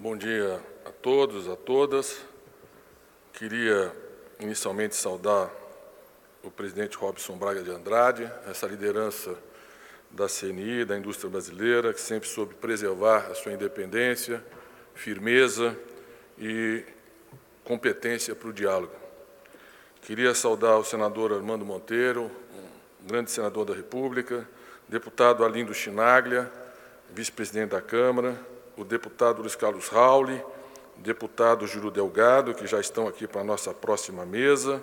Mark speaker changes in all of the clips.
Speaker 1: Bom dia a todos, a todas. Queria inicialmente saudar o presidente Robson Braga de Andrade, essa liderança da CNI, da indústria brasileira, que sempre soube preservar a sua independência, firmeza e competência para o diálogo. Queria saudar o senador Armando Monteiro, um grande senador da República, deputado Arlindo Chinaglia, vice-presidente da Câmara, o deputado Luiz Carlos Rauli, o deputado Júlio Delgado, que já estão aqui para a nossa próxima mesa,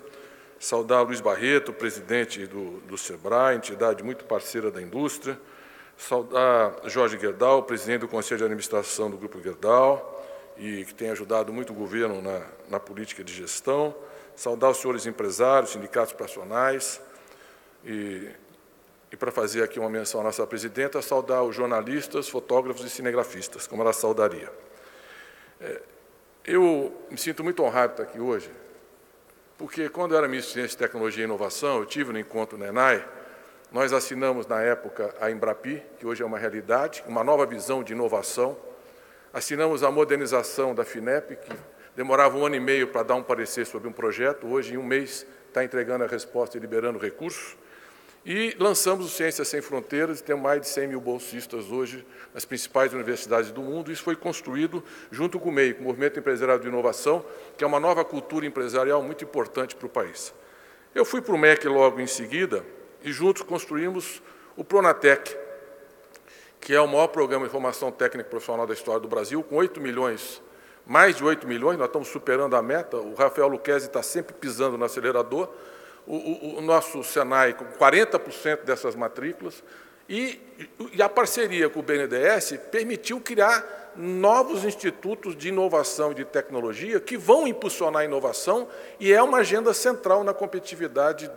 Speaker 1: saudar Luiz Barreto, presidente do SEBRAE, entidade muito parceira da indústria, saudar Jorge Gerdau, presidente do Conselho de Administração do Grupo Gerdau, e que tem ajudado muito o governo na política de gestão, saudar os senhores empresários, sindicatos patronais, e para fazer aqui uma menção à nossa presidenta, saudar os jornalistas, fotógrafos e cinegrafistas, como ela saudaria. Eu me sinto muito honrado de estar aqui hoje, porque quando eu era ministro de Ciência, Tecnologia e Inovação, eu tive no encontro NENAI, nós assinamos na época a Embrapi, que hoje é uma realidade, uma nova visão de inovação, assinamos a modernização da FINEP, que demorava 1 ano e meio para dar um parecer sobre um projeto, hoje em 1 mês está entregando a resposta e liberando recursos, e lançamos o Ciências Sem Fronteiras, e temos mais de 100 mil bolsistas hoje nas principais universidades do mundo. Isso foi construído junto com o MEI, com o Movimento Empresarial de Inovação, que é uma nova cultura empresarial muito importante para o país. Eu fui para o MEC logo em seguida, e juntos construímos o Pronatec, que é o maior programa de formação técnica e profissional da história do Brasil, com 8 milhões, mais de 8 milhões, nós estamos superando a meta, o Rafael Lucchesi está sempre pisando no acelerador, o nosso Senai com 40% dessas matrículas, e a parceria com o BNDES permitiu criar novos institutos de inovação e de tecnologia que vão impulsionar a inovação e é uma agenda central na competitividade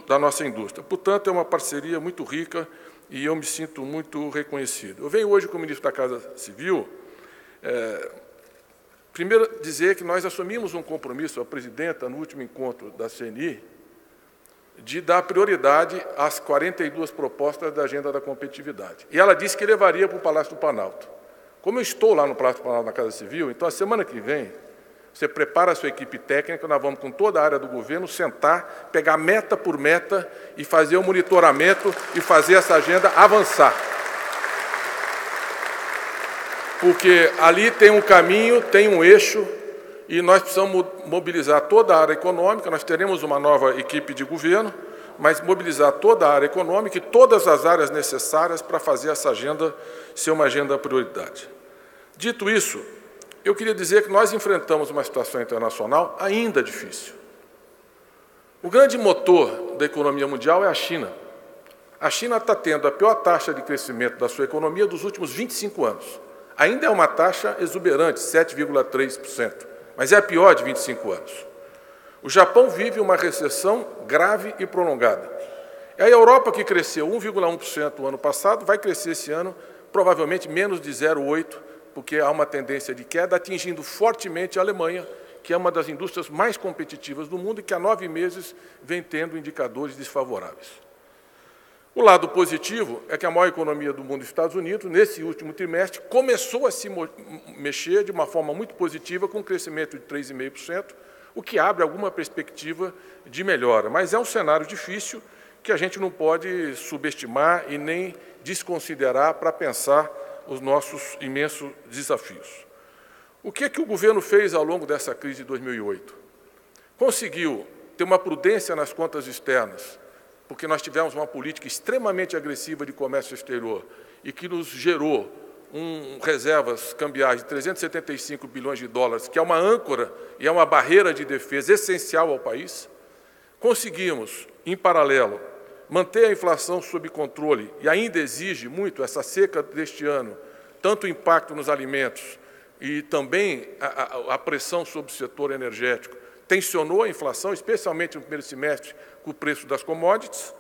Speaker 1: da nossa indústria. Portanto, é uma parceria muito rica e eu me sinto muito reconhecido. Eu venho hoje como ministro da Casa Civil, primeiro dizer que nós assumimos um compromisso, a presidenta, no último encontro da CNI, de dar prioridade às 42 propostas da agenda da competitividade. E ela disse que levaria para o Palácio do Planalto. Como eu estou lá no Palácio do Planalto, na Casa Civil, então, a semana que vem, você prepara a sua equipe técnica, nós vamos, com toda a área do governo, sentar, pegar meta por meta e fazer o monitoramento e fazer essa agenda avançar. Porque ali tem um caminho, tem um eixo, e nós precisamos mobilizar toda a área econômica, nós teremos uma nova equipe de governo, mas mobilizar toda a área econômica e todas as áreas necessárias para fazer essa agenda ser uma agenda prioridade. Dito isso, eu queria dizer que nós enfrentamos uma situação internacional ainda difícil. O grande motor da economia mundial é a China. A China está tendo a pior taxa de crescimento da sua economia dos últimos 25 anos. Ainda é uma taxa exuberante, 7,3%. Mas é a pior de 25 anos. O Japão vive uma recessão grave e prolongada. E a Europa, que cresceu 1,1% no ano passado, vai crescer esse ano provavelmente menos de 0,8%, porque há uma tendência de queda, atingindo fortemente a Alemanha, que é uma das indústrias mais competitivas do mundo e que há 9 meses vem tendo indicadores desfavoráveis. O lado positivo é que a maior economia do mundo, os Estados Unidos, nesse último trimestre, começou a se mexer de uma forma muito positiva, com um crescimento de 3,5%, o que abre alguma perspectiva de melhora. Mas é um cenário difícil que a gente não pode subestimar e nem desconsiderar para pensar os nossos imensos desafios. O que o governo fez ao longo dessa crise de 2008? Conseguiu ter uma prudência nas contas externas, porque nós tivemos uma política extremamente agressiva de comércio exterior e que nos gerou reservas cambiais de 375 bilhões de dólares, que é uma âncora e é uma barreira de defesa essencial ao país. Conseguimos, em paralelo, manter a inflação sob controle e ainda exige muito essa seca deste ano, tanto o impacto nos alimentos e também a pressão sobre o setor energético, tensionou a inflação, especialmente no primeiro semestre, com o preço das commodities,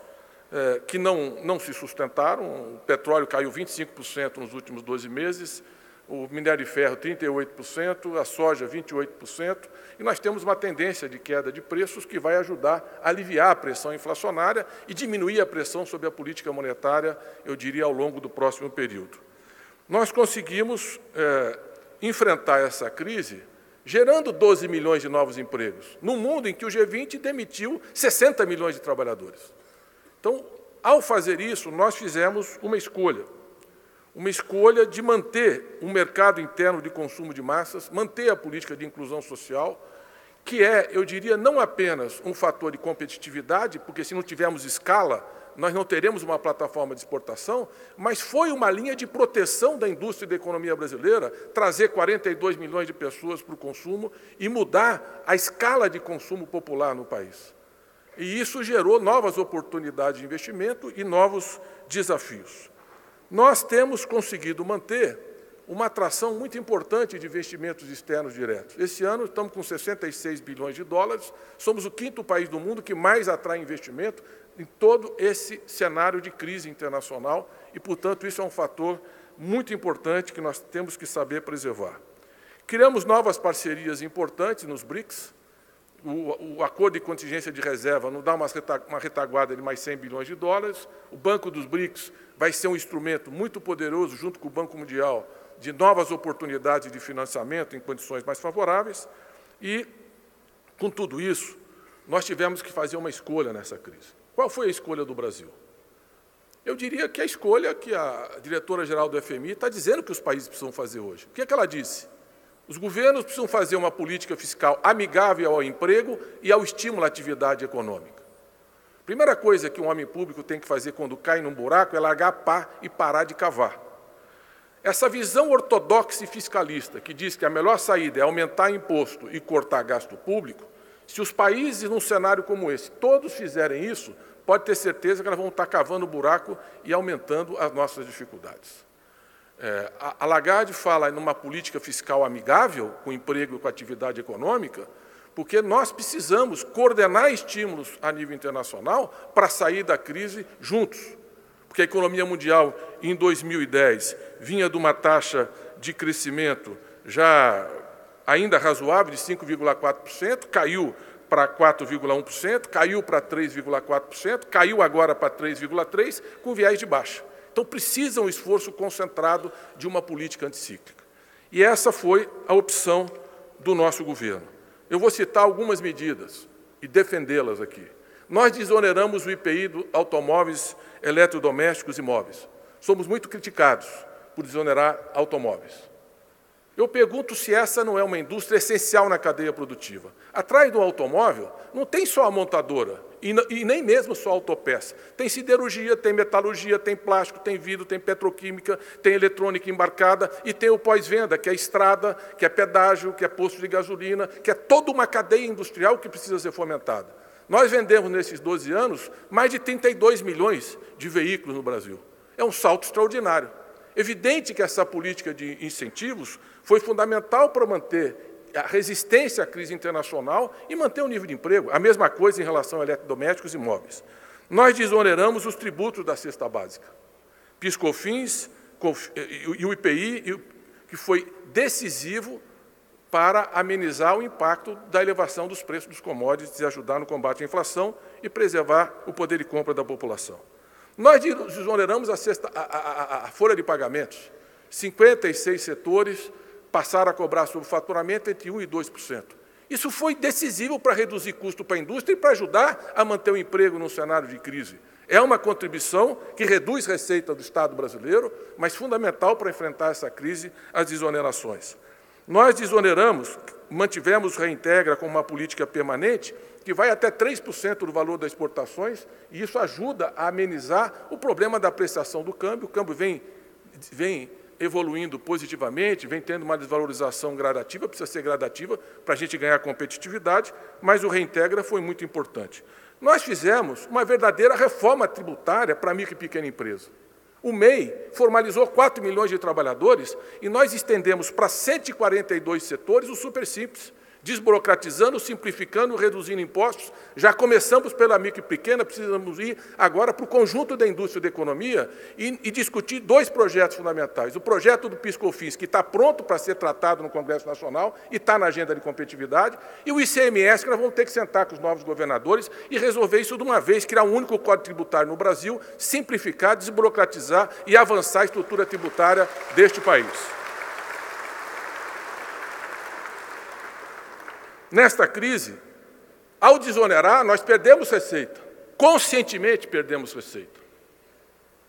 Speaker 1: que não se sustentaram. O petróleo caiu 25% nos últimos 12 meses, o minério de ferro 38%, a soja 28%, e nós temos uma tendência de queda de preços que vai ajudar a aliviar a pressão inflacionária e diminuir a pressão sobre a política monetária, eu diria, ao longo do próximo período. Nós conseguimos enfrentar essa crise gerando 12 milhões de novos empregos, num mundo em que o G20 demitiu 60 milhões de trabalhadores. Então, ao fazer isso, nós fizemos uma escolha de manter um mercado interno de consumo de massas, manter a política de inclusão social, que é, eu diria, não apenas um fator de competitividade, porque se não tivermos escala, nós não teremos uma plataforma de exportação, mas foi uma linha de proteção da indústria e da economia brasileira, trazer 42 milhões de pessoas para o consumo e mudar a escala de consumo popular no país. E isso gerou novas oportunidades de investimento e novos desafios. Nós temos conseguido manter uma atração muito importante de investimentos externos diretos. Esse ano estamos com 66 bilhões de dólares, somos o 5º país do mundo que mais atrai investimento em todo esse cenário de crise internacional e, portanto, isso é um fator muito importante que nós temos que saber preservar. Criamos novas parcerias importantes nos BRICS. O acordo de contingência de reserva nos dá uma retaguarda de mais 100 bilhões de dólares. O Banco dos BRICS vai ser um instrumento muito poderoso, junto com o Banco Mundial, de novas oportunidades de financiamento em condições mais favoráveis. E, com tudo isso, nós tivemos que fazer uma escolha nessa crise. Qual foi a escolha do Brasil? Eu diria que a escolha que a diretora-geral do FMI está dizendo que os países precisam fazer hoje. O que é que ela disse? Os governos precisam fazer uma política fiscal amigável ao emprego e ao estímulo à atividade econômica. A primeira coisa que um homem público tem que fazer quando cai num buraco é largar a pá e parar de cavar. Essa visão ortodoxa e fiscalista, que diz que a melhor saída é aumentar imposto e cortar gasto público, se os países, num cenário como esse, todos fizerem isso, pode ter certeza que elas vão estar cavando buraco e aumentando as nossas dificuldades. A Lagarde fala numa política fiscal amigável, com emprego e com atividade econômica, porque nós precisamos coordenar estímulos a nível internacional para sair da crise juntos. Porque a economia mundial, em 2010, vinha de uma taxa de crescimento já ainda razoável, de 5,4%, caiu para 4,1%, caiu para 3,4%, caiu agora para 3,3%, com viés de baixa. Então, precisa um esforço concentrado de uma política anticíclica. E essa foi a opção do nosso governo. Eu vou citar algumas medidas e defendê-las aqui. Nós desoneramos o IPI dos automóveis eletrodomésticos e móveis. Somos muito criticados por desonerar automóveis. Eu pergunto se essa não é uma indústria essencial na cadeia produtiva. Atrás do automóvel não tem só a montadora e nem mesmo só a autopeça. Tem siderurgia, tem metalurgia, tem plástico, tem vidro, tem petroquímica, tem eletrônica embarcada e tem o pós-venda, que é estrada, que é pedágio, que é posto de gasolina, que é toda uma cadeia industrial que precisa ser fomentada. Nós vendemos, nesses 12 anos, mais de 32 milhões de veículos no Brasil. É um salto extraordinário. Evidente que essa política de incentivos foi fundamental para manter a resistência à crise internacional e manter o nível de emprego. A mesma coisa em relação a eletrodomésticos e móveis. Nós desoneramos os tributos da cesta básica. PIS/COFINS e o IPI, que foi decisivo para amenizar o impacto da elevação dos preços dos commodities e ajudar no combate à inflação e preservar o poder de compra da população. Nós desoneramos a folha de pagamentos. 56 setores passaram a cobrar sobre o faturamento entre 1% e 2%. Isso foi decisivo para reduzir custo para a indústria e para ajudar a manter o emprego num cenário de crise. É uma contribuição que reduz receita do Estado brasileiro, mas fundamental para enfrentar essa crise, as desonerações. Nós desoneramos, mantivemos o Reintegra como uma política permanente, que vai até 3% do valor das exportações, e isso ajuda a amenizar o problema da apreciação do câmbio. O câmbio vem evoluindo positivamente, vem tendo uma desvalorização gradativa, precisa ser gradativa para a gente ganhar competitividade, mas o Reintegra foi muito importante. Nós fizemos uma verdadeira reforma tributária para a micro e pequena empresa. O MEI formalizou 4 milhões de trabalhadores e nós estendemos para 142 setores o Super Simples, desburocratizando, simplificando, reduzindo impostos. Já começamos pela micro e pequena, precisamos ir agora para o conjunto da indústria e da economia e discutir 2 projetos fundamentais. O projeto do PIS/COFINS, que está pronto para ser tratado no Congresso Nacional e está na agenda de competitividade, e o ICMS, que nós vamos ter que sentar com os novos governadores e resolver isso de uma vez, criar um único código tributário no Brasil, simplificar, desburocratizar e avançar a estrutura tributária deste país. Nesta crise, ao desonerar, nós perdemos receita. Conscientemente perdemos receita.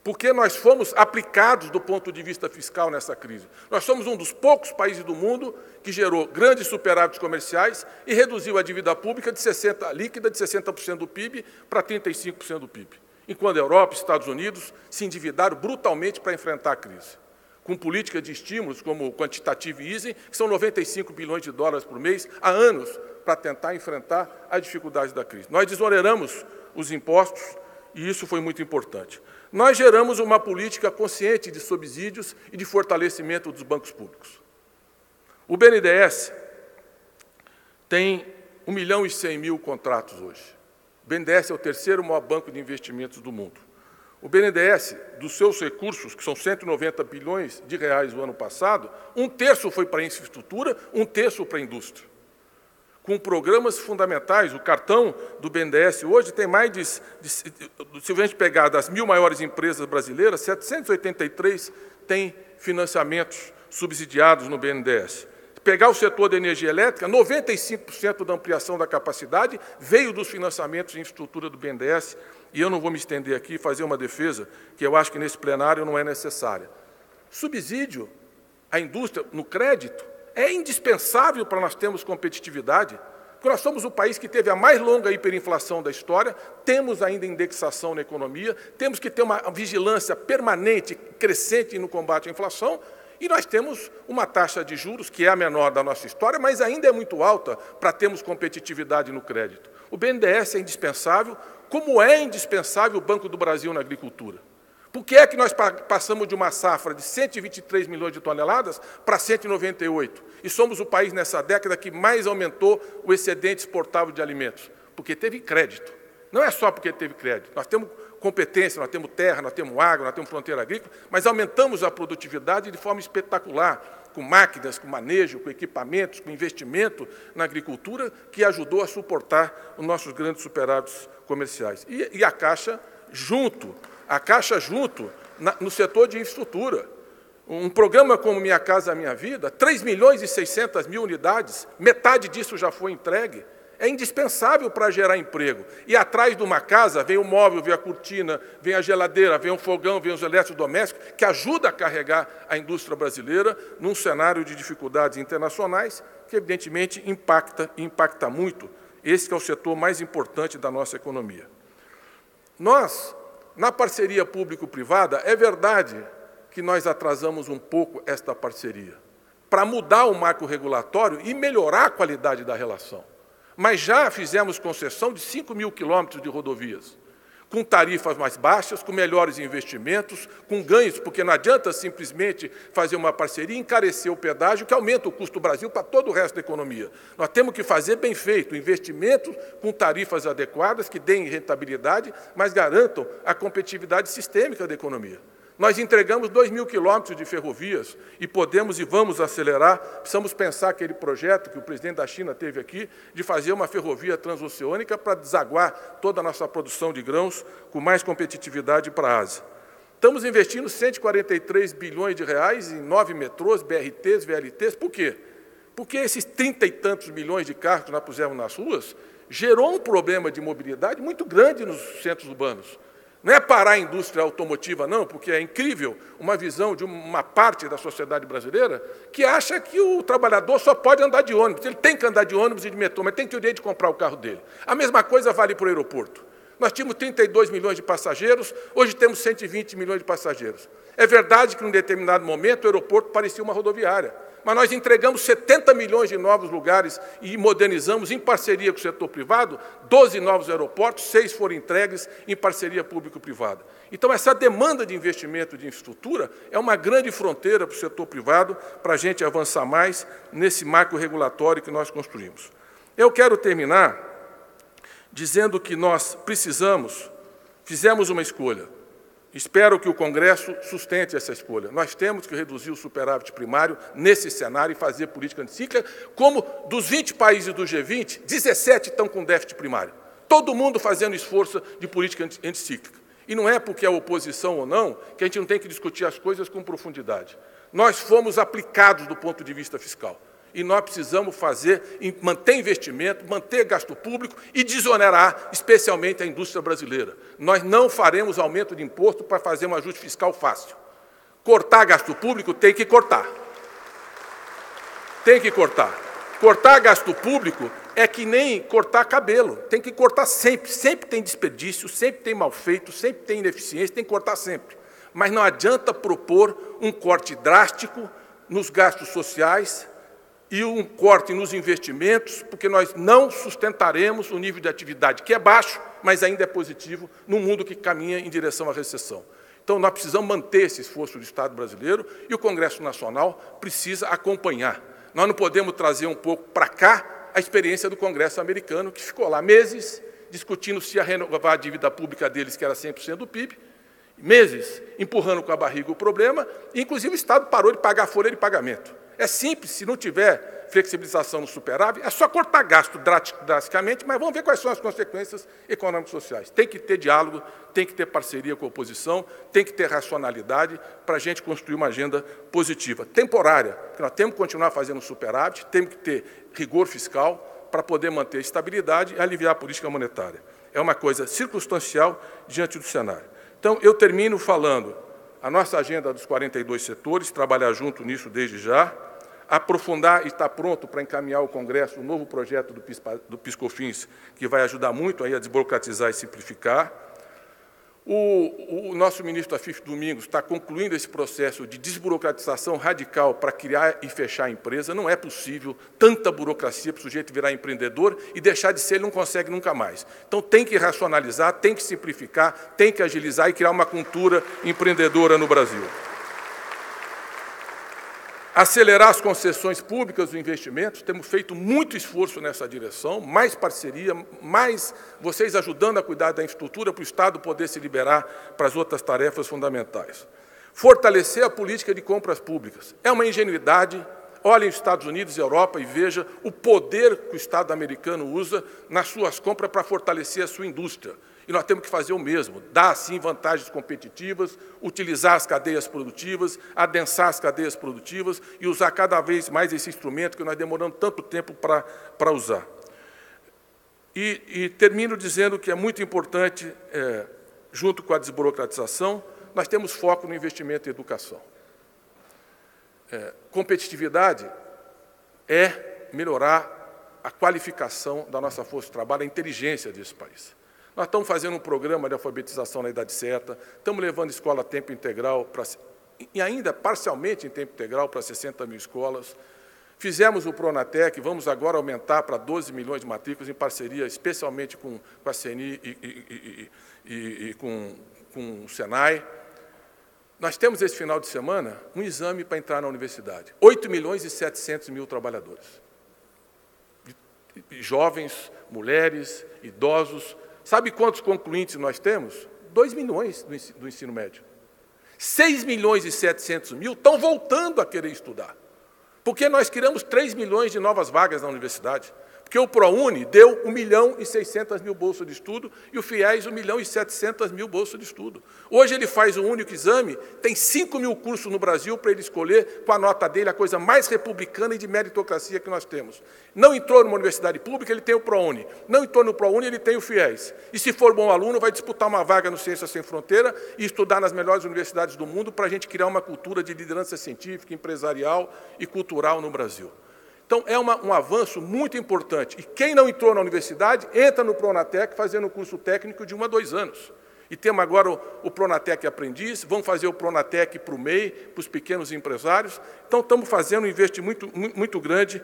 Speaker 1: Porque nós fomos aplicados do ponto de vista fiscal nessa crise. Nós somos um dos poucos países do mundo que gerou grandes superávites comerciais e reduziu a dívida pública líquida de 60% do PIB para 35% do PIB. Enquanto a Europa e Estados Unidos se endividaram brutalmente para enfrentar a crise, com políticas de estímulos como o quantitative easing, que são 95 bilhões de dólares por mês, há anos, para tentar enfrentar as dificuldades da crise. Nós desoneramos os impostos e isso foi muito importante. Nós geramos uma política consciente de subsídios e de fortalecimento dos bancos públicos. O BNDES tem 1.100.000 contratos hoje. O BNDES é o terceiro maior banco de investimentos do mundo. O BNDES, dos seus recursos, que são 190 bilhões de reais no ano passado, 1/3 foi para a infraestrutura, 1/3 para a indústria. Com programas fundamentais, o cartão do BNDES hoje tem mais de se a gente pegar das 1.000 maiores empresas brasileiras, 783 têm financiamentos subsidiados no BNDES. Pegar o setor da energia elétrica, 95% da ampliação da capacidade veio dos financiamentos em infraestrutura do BNDES, e eu não vou me estender aqui e fazer uma defesa que eu acho que nesse plenário não é necessária. Subsídio à indústria no crédito é indispensável para nós termos competitividade, porque nós somos o país que teve a mais longa hiperinflação da história, temos ainda indexação na economia, temos que ter uma vigilância permanente, crescente no combate à inflação, e nós temos uma taxa de juros que é a menor da nossa história, mas ainda é muito alta para termos competitividade no crédito. O BNDES é indispensável, como é indispensável o Banco do Brasil na agricultura. Por que é que nós passamos de uma safra de 123 milhões de toneladas para 198? E somos o país nessa década que mais aumentou o excedente exportável de alimentos? Porque teve crédito. Não é só porque teve crédito. Nós temos competência, nós temos terra, nós temos água, nós temos fronteira agrícola, mas aumentamos a produtividade de forma espetacular, com máquinas, com manejo, com equipamentos, com investimento na agricultura, que ajudou a suportar os nossos grandes superávites comerciais. E a Caixa junto no setor de infraestrutura. Um programa como Minha Casa Minha Vida, 3.600.000 unidades, metade disso já foi entregue. É indispensável para gerar emprego. E atrás de uma casa vem o móvel, vem a cortina, vem a geladeira, vem o fogão, vem os eletrodomésticos, que ajuda a carregar a indústria brasileira num cenário de dificuldades internacionais, que evidentemente impacta muito. Esse que é o setor mais importante da nossa economia. Nós, na parceria público-privada, é verdade que nós atrasamos um pouco esta parceria, para mudar o marco regulatório e melhorar a qualidade da relação. Mas já fizemos concessão de 5.000 quilômetros de rodovias, com tarifas mais baixas, com melhores investimentos, com ganhos, porque não adianta simplesmente fazer uma parceria e encarecer o pedágio, que aumenta o custo do Brasil para todo o resto da economia. Nós temos que fazer bem feito, investimentos com tarifas adequadas, que deem rentabilidade, mas garantam a competitividade sistêmica da economia. Nós entregamos 2.000 quilômetros de ferrovias e podemos e vamos acelerar. Precisamos pensar aquele projeto que o presidente da China teve aqui, de fazer uma ferrovia transoceânica para desaguar toda a nossa produção de grãos com mais competitividade para a Ásia. Estamos investindo 143 bilhões de reais em 9 metrôs, BRTs, VLTs. Por quê? Porque esses 30 e tantos milhões de carros que nós pusemos nas ruas gerou um problema de mobilidade muito grande nos centros urbanos. Não é parar a indústria automotiva, não, porque é incrível uma visão de uma parte da sociedade brasileira que acha que o trabalhador só pode andar de ônibus. Ele tem que andar de ônibus e de metrô, mas tem que ter o direito de comprar o carro dele. A mesma coisa vale para o aeroporto. Nós tínhamos 32 milhões de passageiros, hoje temos 120 milhões de passageiros. É verdade que, em um determinado momento, o aeroporto parecia uma rodoviária, mas nós entregamos 70 milhões de novos lugares e modernizamos, em parceria com o setor privado, 12 novos aeroportos, 6 foram entregues em parceria público-privada. Então, essa demanda de investimento de infraestrutura é uma grande fronteira para o setor privado, para a gente avançar mais nesse marco regulatório que nós construímos. Eu quero terminar dizendo que nós fizemos uma escolha. Espero que o Congresso sustente essa escolha. Nós temos que reduzir o superávit primário nesse cenário e fazer política anticíclica, como dos 20 países do G20, 17 estão com déficit primário. Todo mundo fazendo esforço de política anticíclica. E não é porque é oposição ou não que a gente não tem que discutir as coisas com profundidade. Nós fomos aplicados do ponto de vista fiscal. e nós precisamos manter investimento, manter gasto público e desonerar especialmente a indústria brasileira. Nós não faremos aumento de imposto para fazer um ajuste fiscal fácil. Cortar gasto público tem que cortar. Tem que cortar. Cortar gasto público é que nem cortar cabelo. Tem que cortar sempre. Sempre tem desperdício, sempre tem mal feito, sempre tem ineficiência, tem que cortar sempre. Mas não adianta propor um corte drástico nos gastos sociais e um corte nos investimentos, porque nós não sustentaremos o nível de atividade, que é baixo, mas ainda é positivo, num mundo que caminha em direção à recessão. Então, nós precisamos manter esse esforço do Estado brasileiro e o Congresso Nacional precisa acompanhar. Nós não podemos trazer um pouco para cá a experiência do Congresso americano, que ficou lá meses discutindo se ia renovar a dívida pública deles, que era 100% do PIB, meses empurrando com a barriga o problema, e, inclusive, o Estado parou de pagar a folha de pagamento. É simples, se não tiver flexibilização no superávit, é só cortar gasto drasticamente, mas vamos ver quais são as consequências econômicas e sociais. Tem que ter diálogo, tem que ter parceria com a oposição, tem que ter racionalidade para a gente construir uma agenda positiva, temporária, porque nós temos que continuar fazendo superávit, temos que ter rigor fiscal para poder manter estabilidade e aliviar a política monetária. É uma coisa circunstancial diante do cenário. Então, eu termino falando a nossa agenda dos 42 setores, trabalhar junto nisso desde já, aprofundar e estar pronto para encaminhar ao Congresso um novo projeto do PIS/COFINS, que vai ajudar muito aí a desburocratizar e simplificar. O nosso ministro Afif Domingos está concluindo esse processo de desburocratização radical para criar e fechar a empresa. Não é possível tanta burocracia para o sujeito virar empreendedor e deixar de ser, ele não consegue nunca mais. Então, tem que racionalizar, tem que simplificar, tem que agilizar e criar uma cultura empreendedora no Brasil. Acelerar as concessões públicas dos investimentos, temos feito muito esforço nessa direção, mais parceria, mais vocês ajudando a cuidar da infraestrutura para o Estado poder se liberar para as outras tarefas fundamentais. Fortalecer a política de compras públicas. É uma ingenuidade. Olhem os Estados Unidos e Europa e veja o poder que o Estado americano usa nas suas compras para fortalecer a sua indústria. E nós temos que fazer o mesmo, dar, sim, vantagens competitivas, utilizar as cadeias produtivas, adensar as cadeias produtivas e usar cada vez mais esse instrumento que nós demoramos tanto tempo para usar. E termino dizendo que é muito importante, junto com a desburocratização, nós temos foco no investimento em educação. Competitividade é melhorar a qualificação da nossa força de trabalho, a inteligência desse país. Nós estamos fazendo um programa de alfabetização na idade certa, estamos levando escola a tempo integral, e ainda parcialmente em tempo integral, para 60 mil escolas. Fizemos o Pronatec, vamos agora aumentar para 12 milhões de matrículas, em parceria especialmente com a CNI e com o Senai. Nós temos esse final de semana um exame para entrar na universidade. 8 milhões e 700 mil trabalhadores. Jovens, mulheres, idosos. Sabe quantos concluintes nós temos? 2 milhões do ensino médio. 6 milhões e 700 mil estão voltando a querer estudar. Porque nós criamos 3 milhões de novas vagas na universidade. Porque o ProUni deu 1 milhão e 600 mil bolsas de estudo e o FIES 1 milhão e 700 mil bolsas de estudo. Hoje ele faz um único exame, tem 5 mil cursos no Brasil para ele escolher, com a nota dele, a coisa mais republicana e de meritocracia que nós temos. Não entrou numa universidade pública, ele tem o ProUni. Não entrou no ProUni, ele tem o FIES. E se for bom aluno, vai disputar uma vaga no Ciências Sem Fronteira e estudar nas melhores universidades do mundo para a gente criar uma cultura de liderança científica, empresarial e cultural no Brasil. Então, é um avanço muito importante. E quem não entrou na universidade, entra no Pronatec fazendo um curso técnico de 1 a 2 anos. E temos agora o Pronatec Aprendiz, vamos fazer o Pronatec para o MEI, para os pequenos empresários. Então, estamos fazendo um investimento muito grande.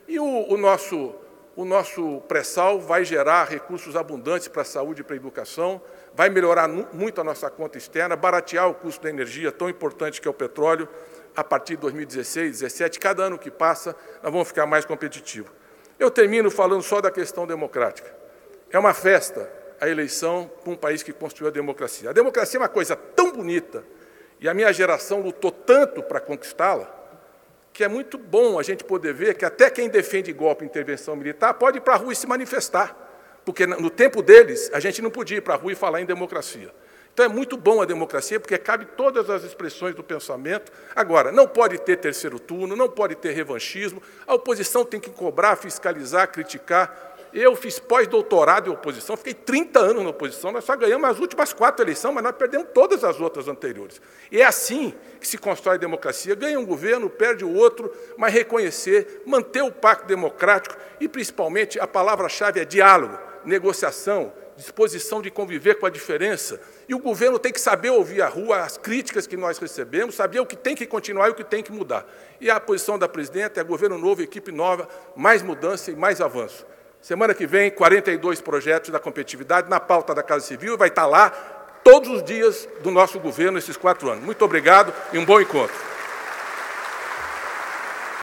Speaker 1: E o nosso pré-sal vai gerar recursos abundantes para a saúde e para a educação, vai melhorar muito a nossa conta externa, baratear o custo da energia, tão importante que é o petróleo. A partir de 2016, 2017, cada ano que passa, nós vamos ficar mais competitivos. Eu termino falando só da questão democrática. É uma festa a eleição para um país que construiu a democracia. A democracia é uma coisa tão bonita, e a minha geração lutou tanto para conquistá-la, que é muito bom a gente poder ver que até quem defende golpe e intervenção militar pode ir para a rua e se manifestar, porque no tempo deles a gente não podia ir para a rua e falar em democracia. Então, é muito bom a democracia, porque cabe todas as expressões do pensamento. Agora, não pode ter terceiro turno, não pode ter revanchismo, a oposição tem que cobrar, fiscalizar, criticar. Eu fiz pós-doutorado em oposição, fiquei 30 anos na oposição, nós só ganhamos as últimas 4 eleições, mas nós perdemos todas as outras anteriores. E é assim que se constrói a democracia. Ganha um governo, perde o outro, mas reconhecer, manter o pacto democrático e, principalmente, a palavra-chave é diálogo, negociação, disposição de conviver com a diferença. E o governo tem que saber ouvir a rua, as críticas que nós recebemos, saber o que tem que continuar e o que tem que mudar. E a posição da presidenta é governo novo, equipe nova, mais mudança e mais avanço. Semana que vem, 42 projetos da competitividade na pauta da Casa Civil, e vai estar lá todos os dias do nosso governo, esses 4 anos. Muito obrigado e um bom encontro.